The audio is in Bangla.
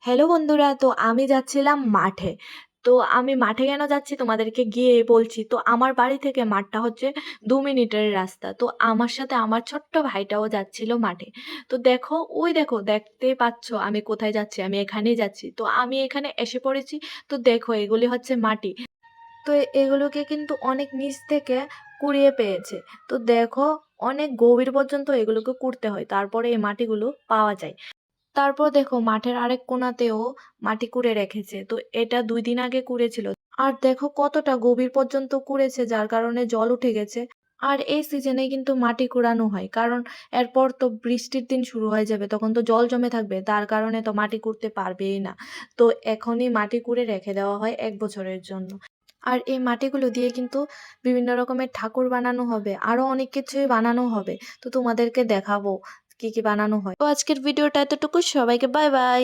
হ্যালো বন্ধুরা, তো আমি যাচ্ছিলাম মাঠে। তো আমি মাঠে কেন যাচ্ছি তোমাদেরকে গিয়েই বলছি। তো আমার বাড়ি থেকে মাঠটা হচ্ছে ২ মিনিটের রাস্তা। তো আমার সাথে আমার ছোট্ট ভাইটাও যাচ্ছিল মাঠে। তো দেখো, ওই দেখো দেখতেই পাচ্ছ আমি কোথায় যাচ্ছি। আমি এখানেই যাচ্ছি। তো আমি এখানে এসে পড়েছি। তো দেখো এগুলি হচ্ছে মাটি। তো এগুলোকে কিন্তু অনেক নিচ থেকে কুড়িয়ে পেয়েছে। তো দেখো, অনেক গভীর পর্যন্ত এগুলোকে কুড়তে হয়। তারপরে এই মাটিগুলো পাওয়া যায়। তারপর দেখো মাঠের আরেক কোণাতেও মাটি কুড়ে রেখেছে। তো এটা ২ দিন আগে কুড়েছিল। আর দেখো কতটা গভীর পর্যন্ত কুড়েছে, যার কারণে জল উঠে গেছে। আর এই সিজনে কিন্তু মাটি কুড়ানো হয়, কারণ এরপর তো বৃষ্টির দিন শুরু হয়ে যাবে, তখন তো জল জমে থাকবে, তার কারণে তো মাটি কুড়তে পারবেই না। তো এখনই মাটি কুড়ে রেখে দেওয়া হয় ১ বছরের জন্য। আর এই মাটিগুলো দিয়ে কিন্তু বিভিন্ন রকমের ঠাকুর বানানো হবে, আরো অনেক কিছুই বানানো হবে। তো তোমাদেরকে দেখাবো কি কি বানানো হয়। তো আজকের ভিডিওটা এতটুকু, সবাইকে বাই বাই।